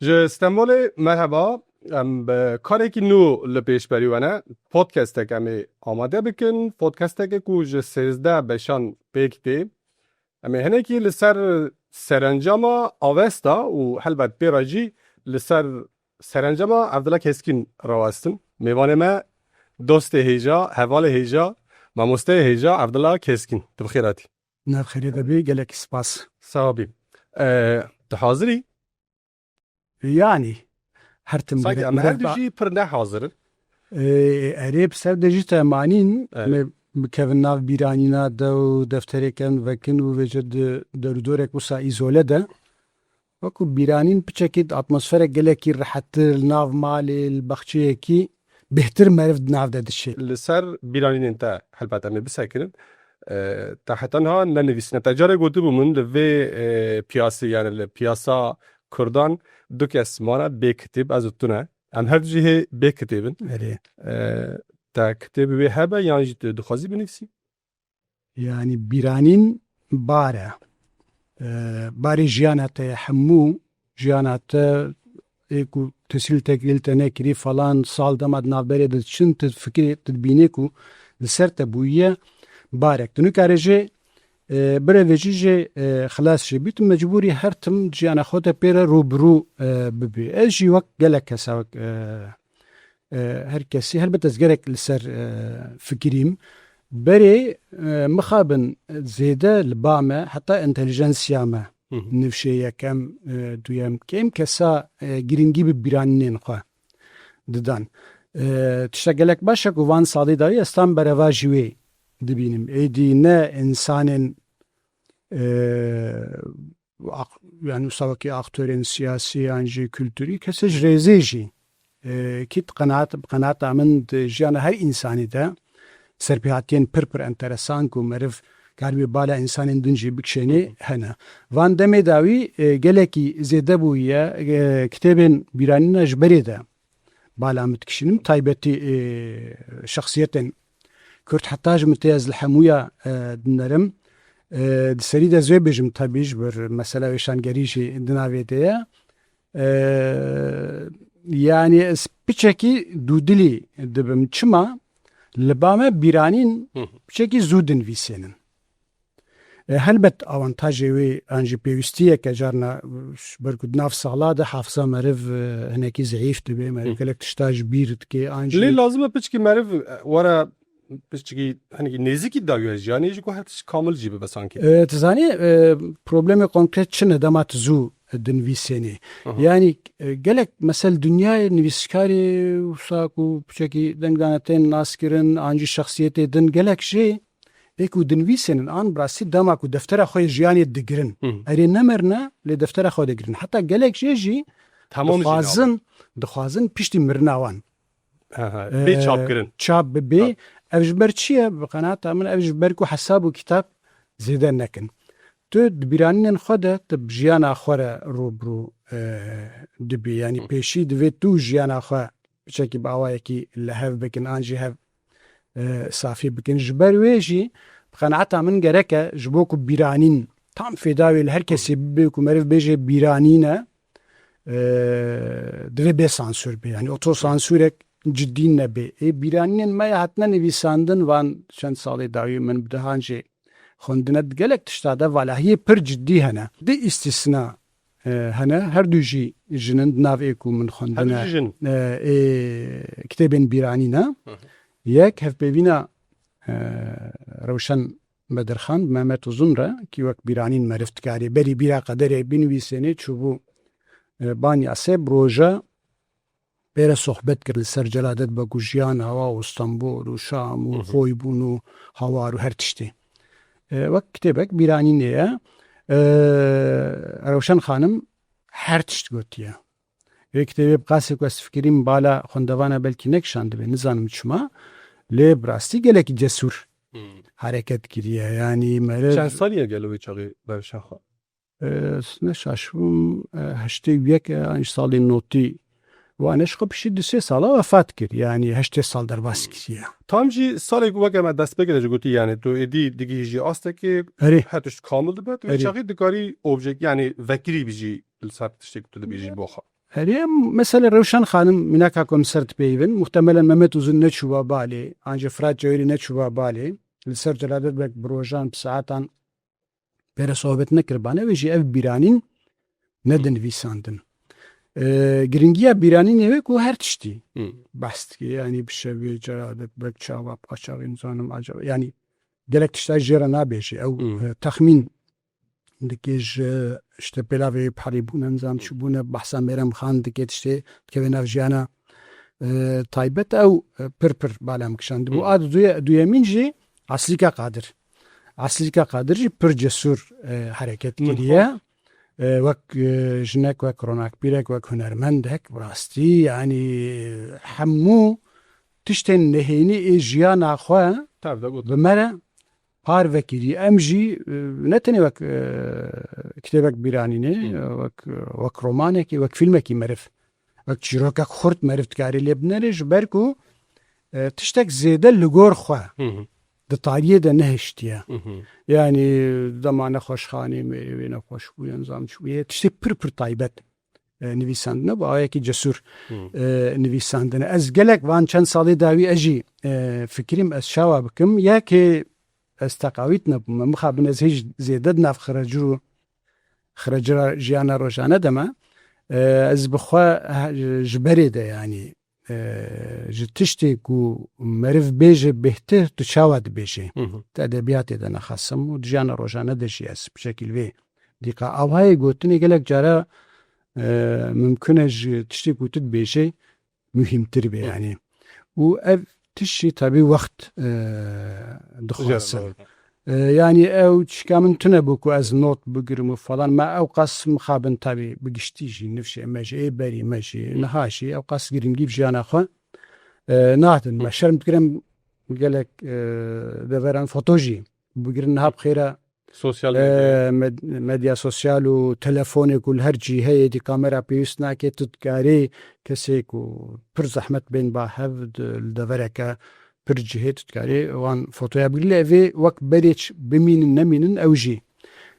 Ji Stenbolê merheba. Em bi kareke nû li pêşberî we ne podcastek em ê amade bikin. Podcastekê ku ji 13 beşan pêk tê. Em ê hinekî li ser serencama avesta û helbet pêra jî li ser serencama Evdila Keskin rawestin. Mêvanê me dostê hêja, hevalê hêja, mamosteyê hêja Evdila Keskin. Tu bi xêr hatî. Navxêrê de bê gelekî spas. Sağ bî. Tu hazirî? Yani her tim Sanki em her du jî pir nehazirin. erê bi ser de jî temanîn Evet. me bikevin nav bîranîna de û defterêken vekin û vêjir di derûdorek wisa îzole de wekû bîranîn piçekî atmosferek gelekî rehettir li nav malê li bexçeyekî bêhtir meriv di nav de dişê. Li ser bîranînên te helbet em ê bisekirin. Te hetenha nenivîsine. Te carek gotibû min li vê piyasê yani li piyasa Kurdan du kes mane bê kitêb ez û tu ne. Em her du jî hê bê kitêbin. Erê Te kitêbê wê hebe yan jî tu dixwazî binivîsî? yani bîranîn bar e. Barê jiyana te ye hemû jiyana te ê ku tesîl tekîl te nekirî falan sal dema di navberê de diçin tu fikirê tu dibînî ku li ser te bûyiye barek. Tu nikare jê birevê jî jê xilas jê bî tu mecbûrî her tim jiyana xwe te pê re rûbirû bibî. Ez jî wek gelek kesa wek her kesî helbet ez gerek li ser fikirîm. Berê mixabin zêde li ba me heta entelijensiya me nivşê yekem duyem kêm kesa girîngî bi bîranînên xwe didan. Tiştek gelek baş e ku van salî dayî ez tam bereva jî wê dibînim. Êdî ne insanên yani wisa wekî aktörên siyasî yan jî kültûrî kesê ji rêzê jî kî qenaata min di jiyana her însanî de serpêhatiyên pir enteresan ku meriv karî bala insanên din jî bikişênê hene. Van demê dawî gelekî zêde bûye kitêbên bîranîna ji berê de bala min dikişînim taybetî şexsiyetên Kürt heta ji min tê ez li hemûya dinlerim. Di serî de ez vê bêjim tebî ji bir mesela wêşangerî jî di navê de ye. Yani ez piçekî dûdilî dibim. Çima? Li ba me bîranîn piçekî zû dinivîsênin. Helbet avantajê wê an jî pêwîstiyeke carna ber ku di nav sala de hafza meriv hinekî zeyîf dibe meriv gelek tişta ji bîr dike an jî Lê lazim e piçkî meriv were piçkî hinekî nêzîkî dawî ji yanî jî ku her tişt kamil jî bibe sankî. Tu zanî problemê konkret çi ne dema tu zû dinivîsênê. Yani gelek mesel dünyayê nivîskarê wisa ku piçekî deng dane tên nas kirin an jî şexsiyetê din gelek jê ê ku dinivîsênin an birastî dema ku deftera xwe yê jiyanê digirin. Erê nemirine lê deftera xwe digirin. Heta gelek jê jî Tamam dixwazin piştî mirina wan bê çapkirin. çap bibe. Ev ji ber çi ye? Bi qenaata min ev ji ber ku hesab û kitap zêde nekin. Tu di bîranînên xwe de tu bi jiyana xwe re rûbirû dibî. Yani pêşî divê tu jiyana xwe piçekî bi awayekî li hev bikin an jî hev safî bikin. Ji ber wê jî bi qenaata min gerek e ji bo ku bîranîn tam fêda wê li her kesî bibe ku meriv bêje bîranîn e divê bê sansûr bê. Yani otosansûrek ciddî nebe. Bîranînên me hatine nivîsandin van çend salê dawî min bi dihan jê xwendine gelek tişta de valahiyê pir ciddî hene. Di îstisna hene her du jî jinin di nav ê ku min xwendine kitêbên bîranîne. Yek hevpêvîna Rewşen Bedirxan Mehmet Uzun re kî wek bîranîn meriv dikarî berî bîra qederê binivîsênê çûbû banya sê roja pêre sohbet kir li ser celadet be ku jiyan hewa û Stenbol û Şam û xwîbûn û hawar û her tiştê. Wek kitêbek bîranînê ye. Rewşen xanim her tişt gotiye. Vê kitêbê bi qasê ku ez fikirîm bala xwendevan e belkî nekişandibe nizanim çima lê bi rastî gelekî cesûr hereket kiriye. Yani meriv Çend salî ye gelo wê çaxê rewşen xwe? neşaşbûm heştê yek an jî salê notî wan eşqe pişî du sê sala wefat kir. Yani heştê sal derbas kiriye. Tam jî salê ku weke me dest pêkire jî gotî yani tu êdî digî jî astekê Erê her tişt kamil dibe tu wê çaxê dikarî objekt yani vekirî bî jî li ser tiştê ku tu dibêjî bo xwe. هریم مثلا روشن خانم مناکا کمسرت پیون محتملا ممت وزن نچوبا بالی آنجا فراد جویری نچوبا بالی لسر جلادت بک بروجان بساعتان بره صحبت نکربانه ویجی اف بیرانین ندن ویساندن گرنگیا بیرانین اوه کو هر تشتی بست ki yani bir şey bir celadet bek çavap kaçak insanım acaba yani gelek tişta jera nabêjî ew texmîn dikêj işte pelavê parî bûne nizam çi bûne behsa mêrem xan dike tiştê dikeve nav jiyana taybet ew pir pir balem kişand bû ad duyemîn jî Aslîka Qadir Aslîka Qadir jî pir cesûr hereket kiriye wek jinek wek ronakbîrek wek hunermendek rastî yani hemû tiştên nehênî ê jiyana xwe bi me re par vekirî em jî ne tenê wek kitêbek bîranînê wek romanekî wek fîlmekî meriv wek çîrokek xurt meriv dikarî lê binêrê ji ber ku tiştek zêde li gor xwe di tariyê de nehiştiye yani zamane xweşxanê mêrê nexweş bûye nizam çi bûye tiştê pir pir taybet nivîsandine bu ayekî cesûr nivîsandine ez gelek van çend salê dawî ez jî fikirîm ez şawa bikim yekê ez teqawît nebûm me mixabin ez hîç zêde di nav xiracira jiyana rojane de me ez bi xwe ji berê de yani ji tiştê ku meriv bêje bêhtir tu çawa dibêje te edebiyatê de nexwesim û di jiyana rojane de jî ez bi şekil vê dîqa awayê gotinê gelek cara mümkün e ji tiştê ku tu dibêje mühimtir be yani û ev tiş jî tabii wext dixwaze yani ew çika min tune bû ku ez not bigirim û falan me ew qas mixabin tabii bi giştî jî nifşê me jî ê berî me jî niha jî ew qas giringî bi jiyana xwe natin me şerm dikirim gelek deveran foto jî bigirin niha bi xêra medya sosyal û telefonê ku li her cîheyê dî kamera pêwîst nake tu dikarî kesê ku pir zehmet bên ba hev li devereke pir cihê tu dikarî wan fotoya bigirî lê evê wek berê bimînin nemînin ew jî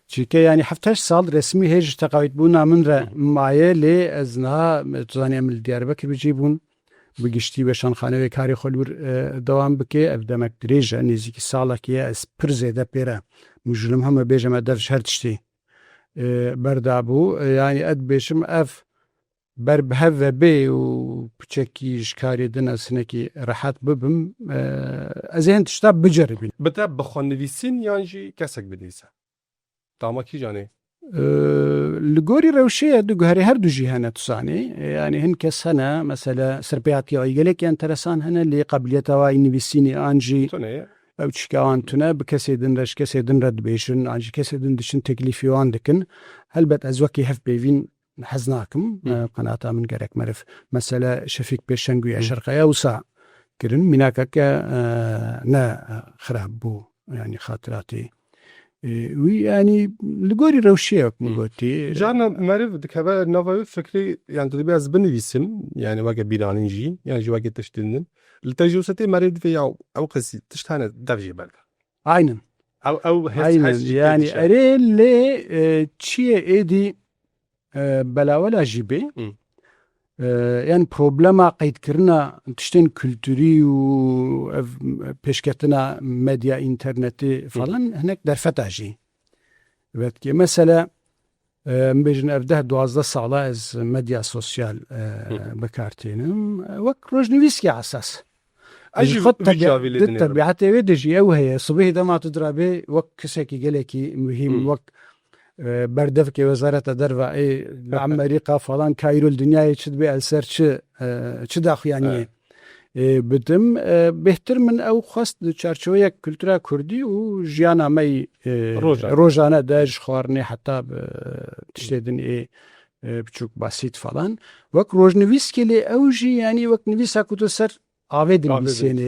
çîkê yani heft sal resmî hê ji teqawîtbûna min re maye lê ez niha tu zanî em li Diyarbekir bicî bûn bi giştî weşanxane wê karê xwe li wir dewam bike ev demek dirêj e nêzîkî salekî ye ez pir zêde pê re mujlim heme bêje me dev ji her tiştê berdabû yani ez dibêjim ev ber bi hev ve bê û piçekî ji karê din ez hinekî rehet bibim ez ê hin tişta biceribînim bi te bixwenivîsîn yan jî kesek binivîse dama kî canê li gorî rewşê du guherî her du jî hene tu zanî yani hin kes hene mesela serpêhatiya gelek enteresan hene lê qebiliyeta wî nivîsînê an jî ew çîka wan tune bi kesê din re ji kesê din re dibêjin an jî kesê din diçin teklîfê wan dikin helbet ez wekî hev pêvîn hez nakim qenata min gerek meriv mesela Şefîk Pêşengûya Şerqeya wisa kirin mînakeke ne xirab bû yani xatiratê wî yani li gorî rewşê wek min gotî Carna meriv dikeve nava wê fikrî yani tu dibê ez binivîsim yani weke bîranîn jî yani jî wekî tiştî din li te jûsetê meriv divê ya ew qesî tişt hene dev jê berda aynen aynen yani erê lê çi ye êdî belawela jî bê yani problema qeydkirina tiştên kültürî û ev pêşketina medya internetê falan hinek derfeta jî vetkiye mesela em bêjin ev 10-12 sala ez medya sosyal bikartênim wek rojnivîskê esas tabiatê wê de jî ew heye sibihê dema tu dirabê wek kesekî gelekî muhîm wek berdevkê wezareta derve li Amerîka falan kayrol dünyayê çi dibe el ser çi daxuyaniyê bidim bêhtir min ew xwest di çerçeveyek kültûra Kurdî û jiyana me rojane de ji xwarinê heta tiştê din ê biçûk basît falan wek rojnivîskê lê ew jî yani wek nivîsa ku tu ser avê dinivîsêne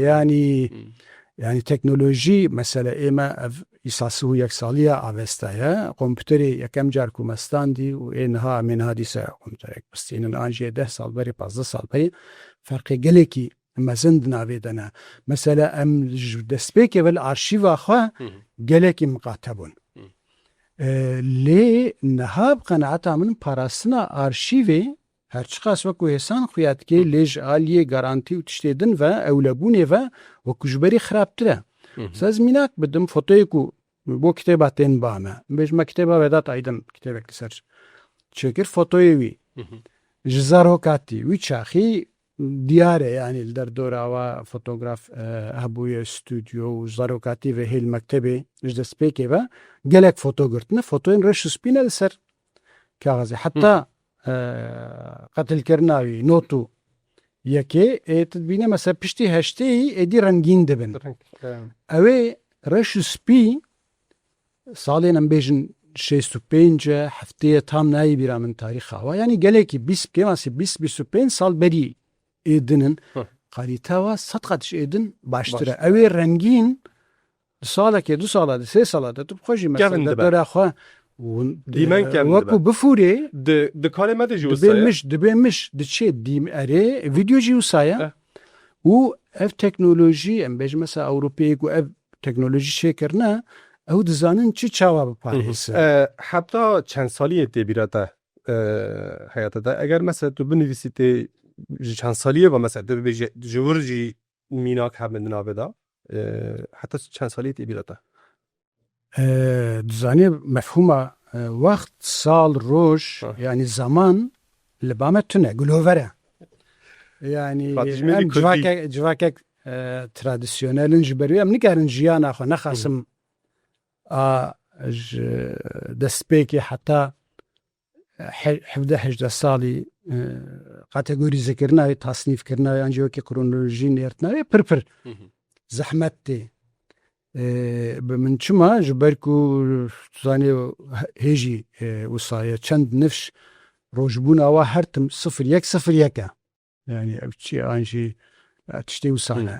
yani teknolojî mesela ême ev îsasî û yeksaliya avesta ye kompûterê yekem car ku me standî û ê niha em ê niha dîsa kompûterek bistînin an jî 10 sal berê 15 sal berê ferqê gelekî mezin di navê de ne mesela em ji destpêkê ve li arşîva xwe gelekî miqate bûn lê niha bi qenaeta min parastina arşîvê هر چقاس وەکو هێسان خویاتکێ لێژ ئالیێ گارانتی و تشتێدن و ئەولەبوونێ و وەکو ژبەری خراپترە ساز میناک بدم فۆتۆیەک و بۆ کتێبا تێن بامە بێژمە کتێبا وێدات ئایدم کتێبێک سەر چێکرد فۆتۆیەوی ji zarokatî wî çaxî diyare yanî li derdora fotoğraf hebûye stûdyo û zarokatî ve hêl mektebê ji destpêkê ve gelek foto girtine fotoyên reş spîne li ser kaxezê heta qetilkirina wî not û yekê dibîne mesela piştî heşteyî êdî rengîn dibin ew ê reş û spî salên em bêjin 65 hefteye tam nayê bîra min tarîxa wa yanî gelekî 20-25 sal berî êdinin qalîta wa 100 qat ji êdin baştir e ew ê rengîn di salekê 2 sala di 3 sala de tu bixwe jî mesela dera xwe wekû bifûrê dikarê me de jî dibê miş diçê dîm erê vîdyo jî wisa ye û ev teknolojî em bêjin mesela Ewropeyê ku ev teknolojî çêkirine ew dizanin çi çawa biparêzin heta çend saliyê tê bîra te hayata de eger mesela tu binivîsî tê ji çend saliyê ve mesela tu bibêje ji wir jî mînak hebin di navê de heta çend saliyê tê bîra te dizanî mefhûma wext sal roj yanî zaman li ba me tune gulover e yanî em civakek tradisyonelin ji berî em nikarin jiyana xwe nexasim ji destpêkê heta 17-18 salî kategorîzekirina wê tasnîfkirina wê an cîwekî kronolojî nêrtina wê pir zehmet tê bi min çima ji ber ku zanê hêjî wisa çend nifş rojbûna wa her tim 0-1-0-1 e yanî ev çi an jî tiştê wisa ne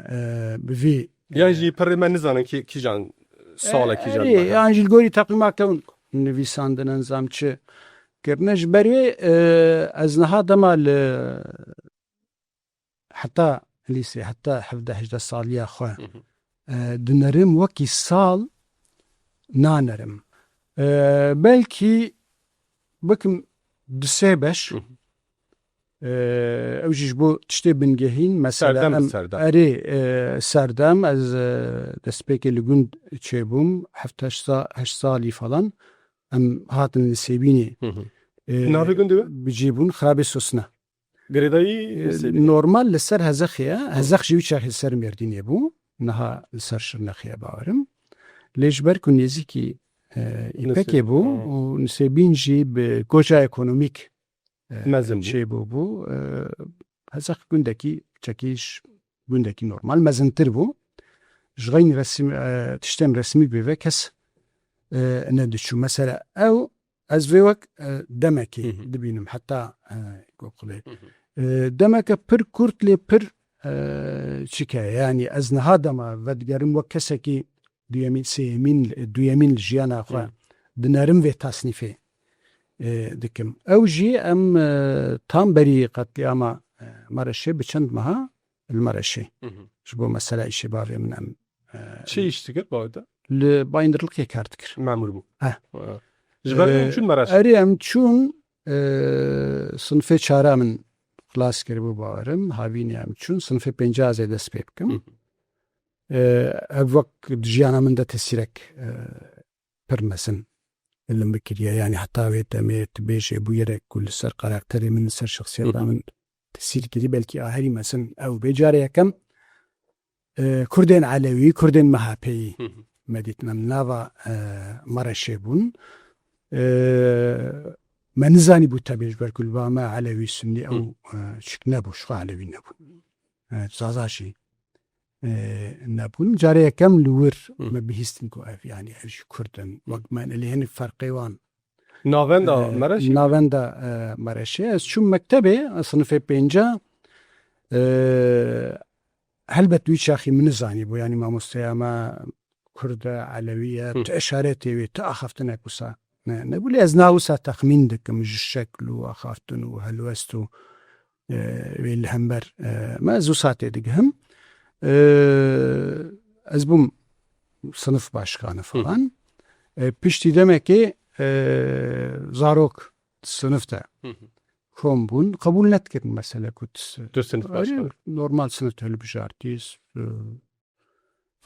bi vî yan jî pirê me nizanin kîjan salekî jan yan jî li gorî teqîma kewin nivîsandin enzam çi kirine ji ber wê ez niha dema li heta lîsê heta 17-18 saliya xwe dinerim wekî sal nanerim belkî bikim di sê beş ew jî ji bo tiştê bingehîn mesela em erê serdem ez destpêkê li gund çêbûm 7-8 salî falan em hatin li Sêbînê navê gundê we bicîbûn xirabê Sosna girêdayî normal li ser Hezexê ye Hezex jî wî çaxê ser Mêrdînê bû niha li ser Şirnexê bawerim lê ji ber ku nêzîkî îpekê bû û Sêbîn jî bi goja ekonomîk mezin çêbû Hezex gundekî çekîş gundekî normal mezintir bû ji xeyên tiştên resmî bê ve kes nediçû mesela ew ez vê wek demekê dibînim heta goqulê demeke pir kurt lê pir çike yanî ez niha dema vedigerim wek kesekî duyemîn li jiyana xwe dinerim vê tasnîfê dikim ew jî em tam berî qetlîama Mereşê bi çend meha li Mereşê ji bo mesela îşê bavê min em çi îş dikir bavê li bayındırlıkê kar dikir memûr bû ji ber çûn Mereş erê em çûn sinfê çara min xilas kiribû bawerim havînê em çûn sinfê pêncazê dest pê bikim ev wek di jiyana min de tesîrek pir mezin ilim bikiriye yani heta wê demê tu bêjê bû yerek ku li ser karakterê min li ser şexsiyeta min tesîr kirî belkî aherî mezin ew bê carê yekem Kurdên Elewî Kurdên Mehapeyî me dîtin em nava Mereşê bûn me nizanî bû tevê ji ber ku li ba me Elewî Sunnî ew şik nebû xwe Elewî nebûn zaza jî nebûn carê yekem li wir me bihîstin ku ev yani ev jî Kurdin wek me lê hinî ferqê wan navenda Mereşê navenda Mereşê ez çûm mektebê sinfê pênca helbet wî çaxî min nizanî bû yani mamosteya me Kurd e Elewî ye tu eşaretê wê tu axaftinek wisa nebû lê ez na wisa texmîn dikim ji şekl û axaftin û helwest û wê li hember me ez wisa tê digihim ez bûm sınıf başkanı falan piştî demekê zarok sınıfta کۆم بوون قبول نەتکردن مەسەلە کوت دو سنف başka. normal sınıf هەلبژارتیس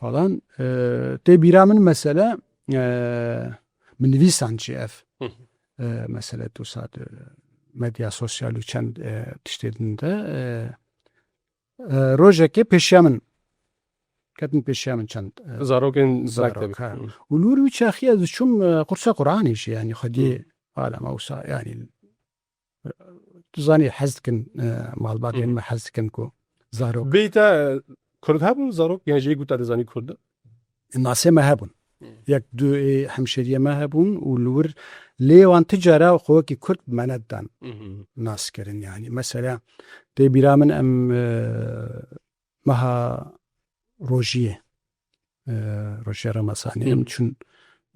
falan tê bîra min mesele min nivîsan jî ev mesele tu sat medya sosyal û çend tiştê din de rojekê pêşiya min ketin pêşiya min çend Zarokên zarok, mektebê. ha. û lûr wî çaxiya ez diçûm qursa Qur'anê jî yani xwediyê hala mewsa yani tu zanî hez dikin malbatên me hez dikin ku zarok Bêyî Kurd hebû zarok yani jê gote dizanî Kurd? nasê me hebûn yek du hemşeriye me hebûn û li wir lê wan ti cara xwekî Kurd me nedan nas kirin yani mesela tê bîra min em meha rojiyê rojya Remezanê em çûn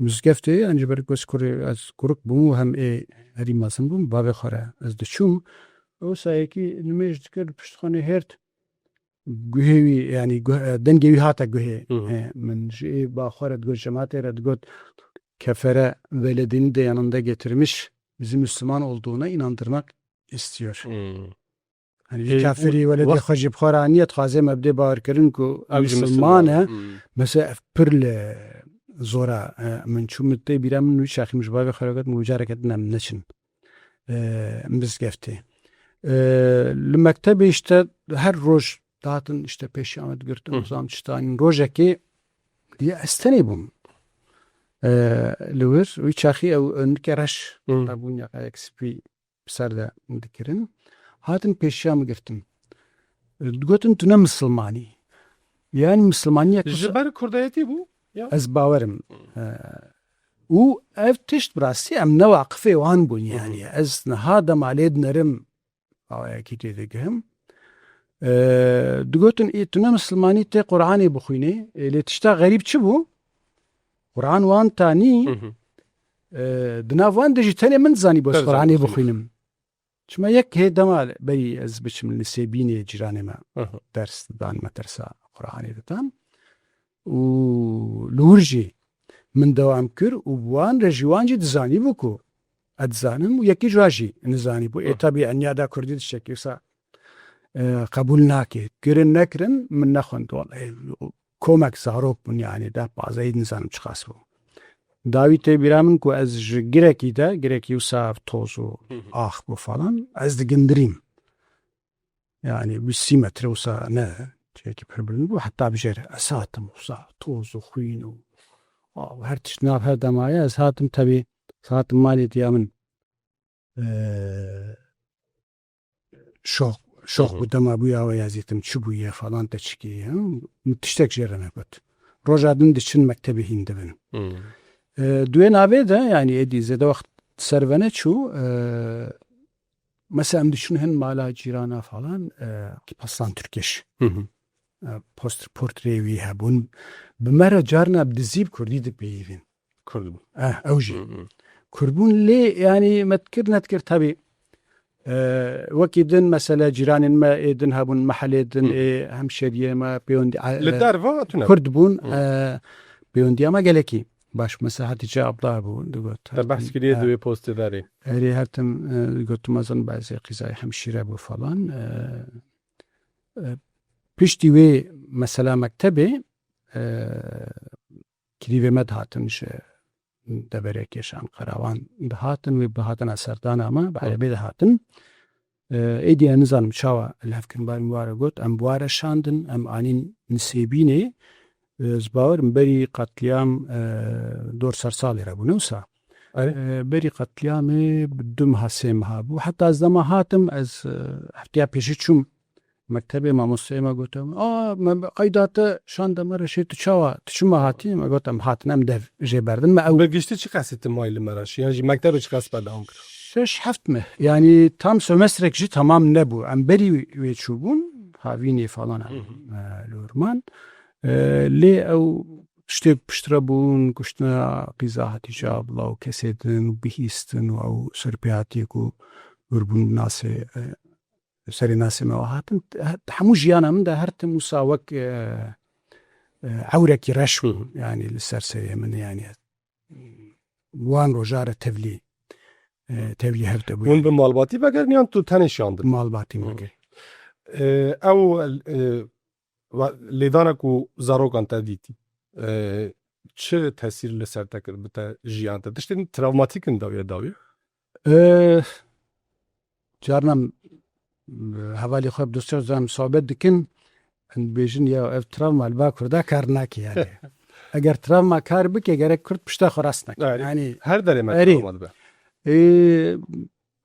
mizgeftê yani ji ber goz kurê ez kuruk bûm û hem ê herî mezin bûm bavê xwe re ez diçûm wisa yekî nimêj dikir piştxanê hêrt guhê wî yani dengê wî hate guhê min ji ê baxwe re digot cemaatê re digot kefere veledini de yanında getirmiş bizi Müslüman olduğuna inandırmak istiyor. Hani kafirî veledê xwe jî bixwara niyet xwaze me bidê bawerkirin ku Müslüman e mesela pir li zora min çûm tê bîra min wî şaxî min ji bavê xwe re got min carekê din em neçin mizgeftê. Li mektebê işte her roj datin işte pêşiya me digirtin zam tiştanîn rojekê diye ez tenê bûm li wir wî çaxî ew nike reş hebûn yek spî ser de dikirin hatin pêşiya me girtin digotin tu ne Müslümanî yani Müslümaniyek Ji ber Kurdayetî bû? ez bawerim û ev tişt bi rastî em newaqifê wan bûn yani ez niha demalê dinerim awayekî tê digihim digotin ê tu ne Müslümanî tê Qur'anê bixwînê lê tişta xerîb çi bû Qur'an wan tanî di nav wan de jî tenê min dizanî bos Qur'anê bixwînim çima yek hê demal berî ez biçim li Sêbînê cîranê me ders didan metersa Qur'anê didan û li wir jî min dewam kir û wan re jî wan jî dizanî bû ku ez dizanim û yekî ji wan jî nizanî bû ê tevî enyada Kurdî tiştekî wisa qebûl nake kirin nekirin min nexwend komek zarok bûn yani de bazayî nizanim çi qas bû dawî tê bîra min ku ez ji girekî de girekî wisa toz û ax bû falan ez digindirîm yani wî 30 metre wisa ne çekî pir bilind bû heta bijêre ez hatim wisa toz û xwîn û her tişt nav her demaya ez hatim tevî hatim malê diya min şok bû dema bûya we yazîtim çi bûye falan te çikî tiştek jê re negot roja din diçin mektebê hîn dibin duê navê de yani êdî zêde wext servene çû mesela em diçûn hin mala cîrana falan Paslan Türkeş portrê wî hebûn bi me re carna bi dizî bi Kurdî dipeyivîn Kurd bû. ew jî Kurd bûn lê yani me dikir nedikir tevî wekî din mesela cîranên me ê din hebûn mehelê din ê hemşeriyê me pêwendî Li derva tune. Kurd bûn pêwendiya me gelekî baş mesela Hatice abla bû digot Te behs kiriye divê postê derê. herî her tim digot tu mezin bazê qîzayê hemşîre bû falan piştî wê mesela mektebê kirîvê me dihatin ji deverekê ji Enqerawan dihatin wê bihatina serdana me bi erebê dihatin êdî nizanim çawa levkirin barî ware got em ware şandin em anîn Nisêbînê ez bawerim berî qetliyam dor ser salê re bûne wisa berî qetliyamê bi du meha sê meha bû heta ez dema hatim ez hefteya pêşî çûm mektebê mamosteyê me gotim me qeyda te şande me re şê tu çawa tu çima hatî me gotim hatin em dev jê berdin me ew Bi giştî çi qesettin mayî li me re yani jî mektebê çi qes berdewam kir? 6-7 mih yani tam sömestrek jî tamam nebû em berî wê çûbûn havînê falan li Urman lê ew tiştê piştre bûn kuştina qîza Hatice abla û kesê din û bihîstin û ew serpê hatiye ku wirbûn nasê serê nasê me hatin hemû jiyana min de her tim wisa wek ewrekî reş bû yani li ser serê min yani wan roja re tevlî تولي هفته بو ون بمالباتی بگرن یا تو تنشاندن مالباتي مكي او لیدانا کو زاروکان تا دیتی چه تاثیر لسر تکر بتا جیان تا تشتین تراوماتیکن داوی جارنا حوالی خواب دوستر زم صحبت دکن ان بیجن یا اف تراوما البا کرده کار ناکی yani. اگر تراوما کار بکه gerek کرد پشتا خراست نک. yani her dereme اری. travmadı be.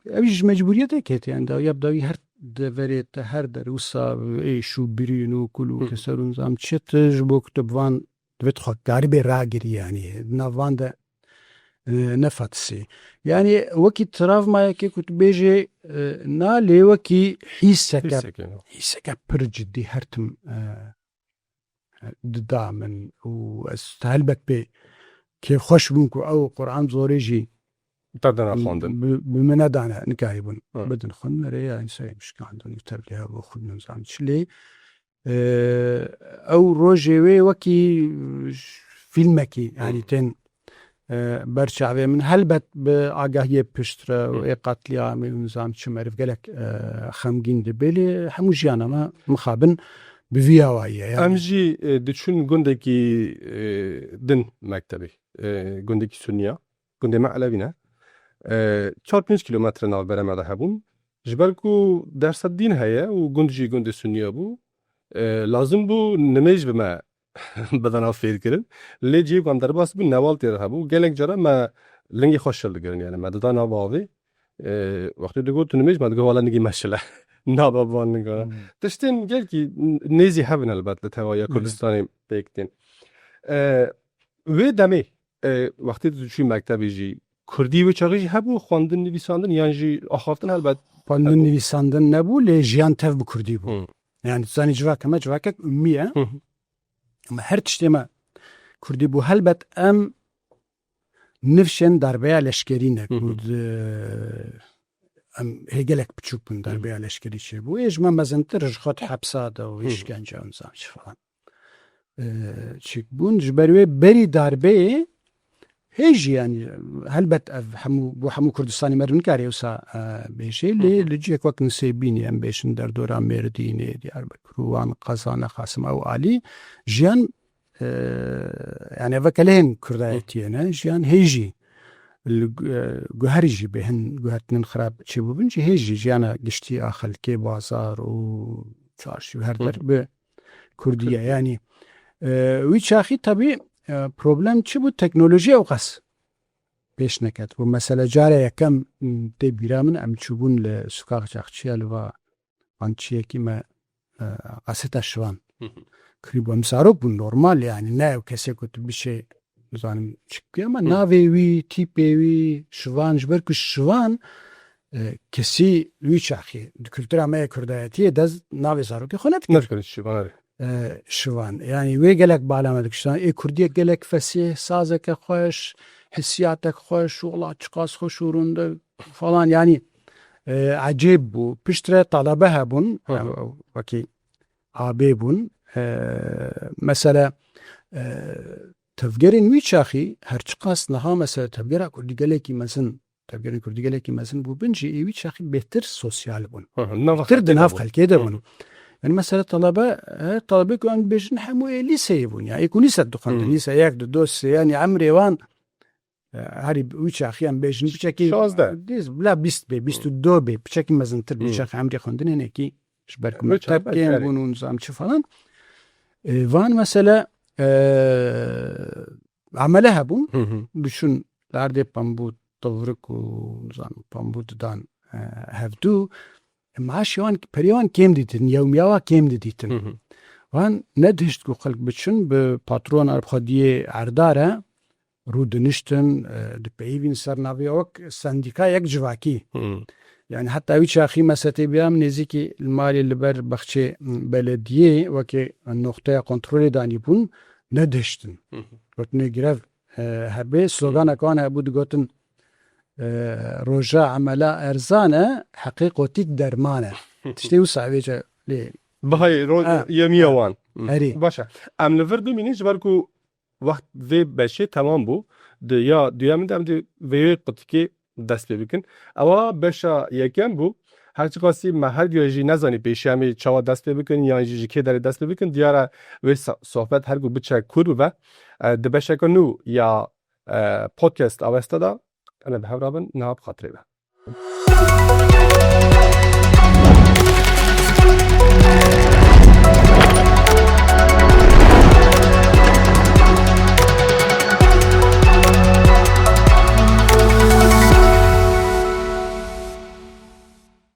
اویش مجبوریت که yani دا یبداوی هر دورت هر دروسا ای شو برینو کلو کسرون زم چتج بو کتبوان دوت خود گاری راگری yani نوان ده نفتسی yani وکی تراوما که کت بیجه نالی وکی حیسکه پر جدی هرتم دامن و استهلبت به که خوش بونکو او قرآن زوری جی تدنا خواندن بمنا دانا نكايبون بدن خن ريا انسان مش عندهم يتبلها وخذ نظام تشلي او روجي وكي فيلمكي يعني تن برشعبه من هلبت باگاهی پشتره و قتلی عام نظام چمرف گلک خمگین دبلی همو جانا ما مخابن بفياوية يعني امجي دچون گندکی دن مکتبی گندکی سنیا گنده معلوینه 4-5 kilometre nav beremede hebûn ji ber ku dersa dîn heye û gund jî gundê sunniya bû lazim bû nimêj bime bedana fêrkirin lê cî derbas bû neval tê hebû gelek cara me lingê xweş şil digirin yani me dida nav avê wextê digot tu nimêj me digoh wala nigî meşile nava van nigana tiştên gelkî nêzî hebin elbet li tevaya Kurdistanê pêk tên wê demê wextê tu diçûyî mektebê jî Kurdî ve çağı hebû xwandin nivîsandin yan jî axaftin helbet خواندن نویساندن نبود لی جیان تف بکردی بود yani زانی جواک ما جواکک امیه ama her tiştema Kurdî bû helbet em nifşên darbeya leşkerî ne Kurd em hêgelek biçûk bûn darbeya leşkerî çêbû ê ji me mezintir ji xwe hepsa da û îşkence zam çi falan çêk bûn ji ber wê berî darbeyê هیچ yani helbet ev bu hemû Kurdistanê me nikare wisa bêjê lê li ciyek wek nisêbînê em bêjin derdora Mêrdînê Diyarbekir wan Qezana Xasim ew alî jiyan yani vekelehên Kurdayetiyê ne jiyan hêjî guherî jî bê hin guhertinin xirab çêbûbin jî hêjî jiyana giştî a xelkê bazar û çarşî her der bi Kurdiye yani wî çaxî tabii problem çi bu teknoloji ew qas pêş neket bu mesele care yekem tê bîra min em çûbûn li Sukak Çaxçiya li va ançiyekî me qaseta şivan kirîbû em zarok bûn normal yani ne ew kesê ku tu bişê nizanim çikî ama navê wî tîpê wî şivan ji ber ku şivan kesî wî çaxî di kültûra me ya Kurdayetiyê dez navê zarokê xwe nedikirin şivan şivan yani wê gelek bala me dikiştan ê Kurdiyek gelek fesih sazeke xweş hissiyatek xweş wala çi qas xweş û rûnde falan yani ecêb bû piştre talebe hebûn wekî abê bûn mesela tevgerên wî çaxî her çi qas niha mesela tevgera Kurdî gelekî mezin tevgerên Kurdî gelekî mezin bû bin jî wî çaxî bêhtir sosyal bûn tir di nav xelkê de bûn yani mesela talebe ku em bêjin hemû ê lîseyê bûn ya êkû lîse dixwandin lîse yek du dô sê yani emrê wan herî wî çaxî em bêjin piçekî bila bîst bê bîst û do bê piçekî mezintir bê çaxî emrê xwendinê hinekî ji ber ku mektebkên bûn û nizam çi falan van mesela amele hebûn bişûn li erdê pembû tevrik û nizam pembû didan hevdû معاش wan perê wan kêm dîtin yewmiya wa kêm didîtin wan nedihişt ku xelk biçin bi patrona xwediyê erdar e rû diniştin dipeyivîn ser navê wek sendîkayek civakî yani heta wî çaxî mesetê bîya min nêzîkî li malê li ber bexçê belediyê wekî noxteya kontrolê danîbûn nedihiştin gotine girev hebe sloganek wan hebû digotin roja emela erzan e heqê qotîk derman e tiştê wisa wêce lê bihayê yemiya wan herî baş e em li vir bimînin ji ber ku wext vê beşê temam bû ya duyemîn de em dê vê qutîkê دست پێ بکەن ئەوە بەشە یەکەم بوو هەرچی قاسی مە هەر گوێژی نەزانی پێشامی چاوە دەست پێ بکەن یانژی کێ دەرێ دەست پێ بکەن دیارە وێ سۆحبەت هەرگو بچە کور ببە di beşeka nû ya podcast avesta da em bi hev rabin niha bi xatirê be.